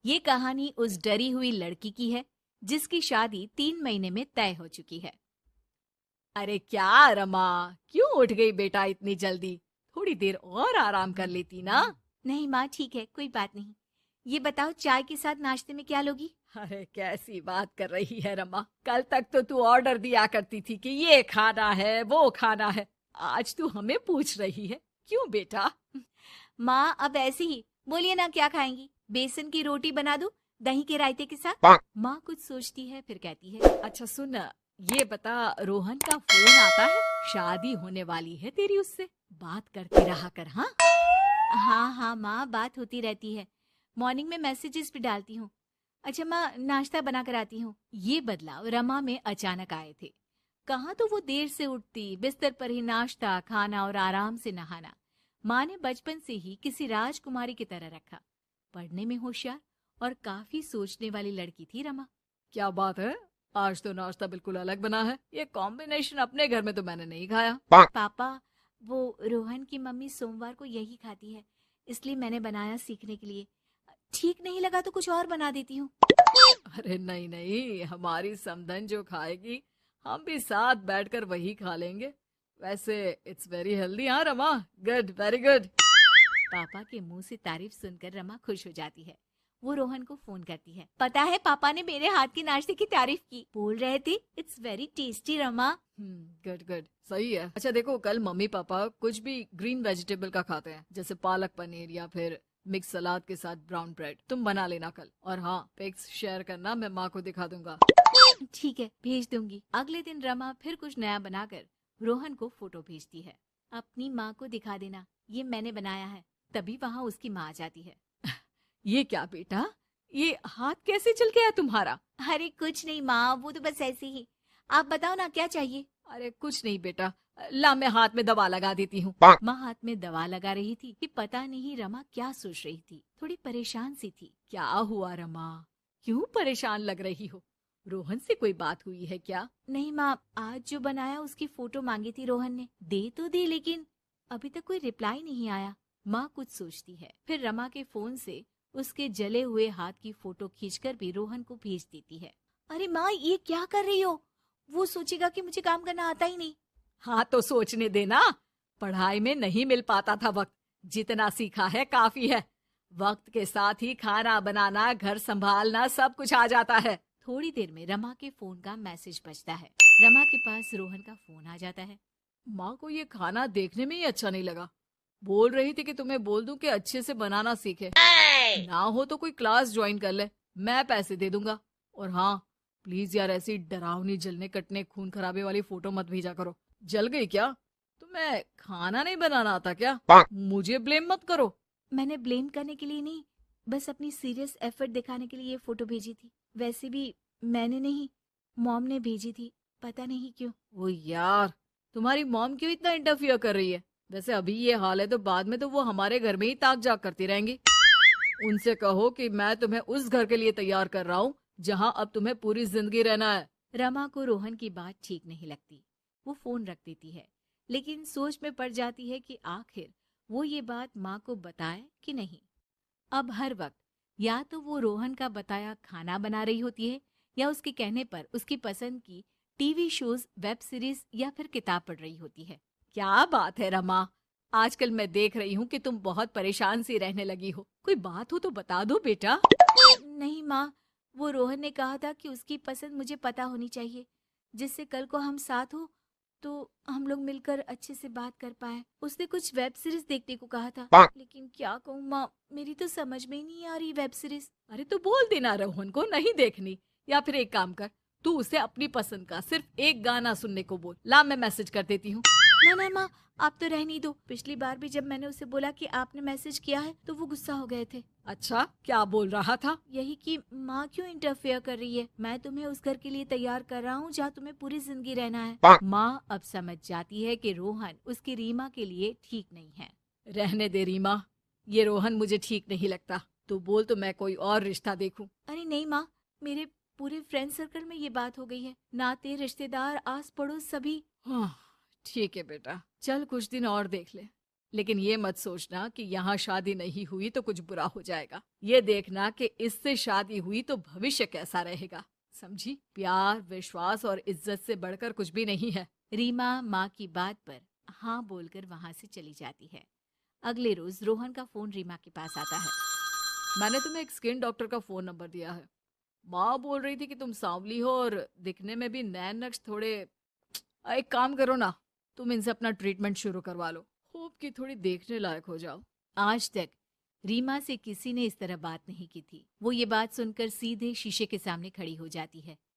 ये कहानी उस डरी हुई लड़की की है जिसकी शादी 3 महीने में तय हो चुकी है। अरे क्या रमा, क्यों उठ गई बेटा इतनी जल्दी? थोड़ी देर और आराम कर लेती ना। नहीं माँ, ठीक है, कोई बात नहीं। ये बताओ, चाय के साथ नाश्ते में क्या लोगी? अरे कैसी बात कर रही है रमा, कल तक तो तू ऑर्डर दिया करती थी कि ये खाना है वो खाना है। आज तू हमें पूछ रही है, क्यों बेटा? माँ, अब ऐसे ही बोलिए ना, क्या खाएंगी? बेसन की रोटी बना दूं दही के रायते के साथ? माँ कुछ सोचती है फिर कहती है, अच्छा सुन, ये बता, रोहन का फोन आता है? शादी होने वाली है तेरी उससे, बात करती रहा कर। हाँ हाँ हाँ माँ, बात होती रहती है। मॉर्निंग में मैसेजेस भी डालती हूँ। अच्छा माँ, नाश्ता बना कर आती हूँ। ये बदलाव रमा में अचानक आए थे। कहाँ तो वो देर से उठती, बिस्तर पर ही नाश्ता खाना और आराम से नहाना। माँ ने बचपन से ही किसी राजकुमारी की तरह रखा। पढ़ने में होशियार और काफी सोचने वाली लड़की थी रमा। क्या बात है, आज तो नाश्ता बिल्कुल अलग बना है। ये कॉम्बिनेशन अपने घर में तो मैंने नहीं खाया। पापा, वो रोहन की मम्मी सोमवार को यही खाती है, इसलिए मैंने बनाया सीखने के लिए। ठीक नहीं लगा तो कुछ और बना देती हूँ। अरे नहीं नहीं, हमारी समधन जो खाएगी हम भी साथ बैठकर वही खा लेंगे। वैसे इट्स वेरी हेल्दी। हाँ रमा, गुड, वेरी गुड। पापा के मुंह से तारीफ सुनकर रमा खुश हो जाती है। वो रोहन को फोन करती है। पता है, पापा ने मेरे हाथ के नाश्ते की तारीफ की, बोल रहे थे it's very tasty Rama. Good good, सही है। अच्छा देखो, कल मम्मी पापा कुछ भी ग्रीन वेजिटेबल का खाते हैं, जैसे पालक पनीर या फिर मिक्स सलाद के साथ ब्राउन ब्रेड। तुम बना लेना कल, और हाँ, पिक्स शेयर करना, मैं माँ को दिखा दूंगा। ठीक है, भेज दूंगी। अगले दिन रमा फिर कुछ नया बनाकर रोहन को फोटो भेजती है। अपनी माँ को दिखा देना, ये मैंने बनाया है। तभी वहाँ उसकी माँ आ जाती है। ये क्या बेटा, ये हाथ कैसे चल गया तुम्हारा? अरे कुछ नहीं माँ, वो तो बस ऐसे ही। आप बताओ ना, क्या चाहिए? अरे कुछ नहीं बेटा, ला मैं हाथ में दवा लगा देती हूँ। माँ हाथ में दवा लगा रही थी कि पता नहीं रमा क्या सोच रही थी। थोड़ी परेशान सी थी। क्या हुआ रमा, क्यों परेशान लग रही हो? रोहन से कोई बात हुई है क्या? नहीं माँ, आज जो बनाया उसकी फोटो मांगी थी रोहन ने, दे तो दी, लेकिन अभी तक कोई रिप्लाई नहीं आया। माँ कुछ सोचती है, फिर रमा के फोन से उसके जले हुए हाथ की फोटो खींचकर भी रोहन को भेज देती है। अरे माँ, ये क्या कर रही हो? वो सोचेगा कि मुझे काम करना आता ही नहीं। हाँ तो सोचने देना, पढ़ाई में नहीं मिल पाता था वक्त, जितना सीखा है काफी है। वक्त के साथ ही खाना बनाना, घर संभालना, सब कुछ आ जाता है। थोड़ी देर में रमा के फोन का मैसेज बजता है। रमा के पास रोहन का फोन आ जाता है। माँ को ये खाना देखने में ही अच्छा नहीं लगा। बोल रही थी कि तुम्हें बोल दूं कि अच्छे से बनाना सीखे। ना हो तो कोई क्लास ज्वाइन कर ले, मैं पैसे दे दूंगा। और हाँ, प्लीज यार, ऐसी डरावनी जलने कटने खून खराबे वाली फोटो मत भेजा करो। जल गई क्या? तुम्हें खाना नहीं बनाना आता क्या? मुझे ब्लेम मत करो। मैंने ब्लेम करने के लिए नहीं, बस अपनी सीरियस एफर्ट दिखाने के लिए ये फोटो भेजी थी। वैसे भी मैंने नहीं, मॉम ने भेजी थी, पता नहीं क्यों। ओ यार, तुम्हारी मॉम क्यों इतना इंटरफियर कर रही है? वैसे अभी ये हाल है तो बाद में तो वो हमारे घर में ही ताक जाग करती रहेंगी। उनसे कहो कि मैं तुम्हें उस घर के लिए तैयार कर रहा हूँ जहाँ अब तुम्हें पूरी जिंदगी रहना है। रमा को रोहन की बात ठीक नहीं लगती। वो फोन रख देती है, लेकिन सोच में पड़ जाती है कि आखिर वो ये बात माँ को बताए कि नहीं। अब हर वक्त या तो वो रोहन का बताया खाना बना रही होती है, या उसके कहने पर उसकी पसंद की टीवी शोज, वेब सीरीज या फिर किताब पढ़ रही होती है। क्या बात है रमा, आजकल मैं देख रही हूँ कि तुम बहुत परेशान सी रहने लगी हो। कोई बात हो तो बता दो बेटा। नहीं माँ, वो रोहन ने कहा था कि उसकी पसंद मुझे पता होनी चाहिए, जिससे कल को हम साथ हो तो हम लोग मिलकर अच्छे से बात कर पाए। उसने कुछ वेब सीरीज देखने को कहा था, लेकिन क्या कहूँ माँ, मेरी तो समझ में ही नहीं आ रही वेब सीरीज। अरे तो बोल देना रोहन को नहीं देखनी, या फिर एक काम कर, तू उसे अपनी पसंद का सिर्फ एक गाना सुनने को बोल। ला मैं मैसेज कर देती हूँ। ना ना माँ, आप तो रहने ही दो। पिछली बार भी जब मैंने उसे बोला कि आपने मैसेज किया है तो वो गुस्सा हो गए थे। अच्छा, क्या बोल रहा था? यही कि माँ क्यों इंटरफेयर कर रही है, मैं तुम्हें उस घर के लिए तैयार कर रहा हूँ जहाँ तुम्हें पूरी जिंदगी रहना है। माँ अब समझ जाती है कि रोहन उसकी रीमा के लिए ठीक नहीं है। रहने दे रीमा, ये रोहन मुझे ठीक नहीं लगता। तू बोल तो मैं कोई और रिश्ता देखूं। अरे नहीं माँ, मेरे पूरे फ्रेंड सर्कल में ये बात हो गई है। नाते रिश्तेदार आस पड़ोस सभी। हाँ, ठीक है बेटा, चल कुछ दिन और देख ले। लेकिन ये मत सोचना कि यहाँ शादी नहीं हुई तो कुछ बुरा हो जाएगा। ये देखना कि इससे शादी हुई तो भविष्य कैसा रहेगा। समझी? प्यार, विश्वास और इज्जत से बढ़कर कुछ भी नहीं है। रीमा माँ की बात पर हाँ बोलकर वहां से चली जाती है। अगले रोज रोहन का फोन रीमा के पास आता है। मैंने तुम्हें एक स्किन डॉक्टर का फोन नंबर दिया है। माँ बोल रही थी कि तुम सांवली हो और दिखने में भी नैन नक्श थोड़े। एक काम करो ना, तुम इनसे अपना ट्रीटमेंट शुरू करवा लो। होप कि थोड़ी देखने लायक हो जाओ। आज तक रीमा से किसी ने इस तरह बात नहीं की थी। वो ये बात सुनकर सीधे शीशे के सामने खड़ी हो जाती है।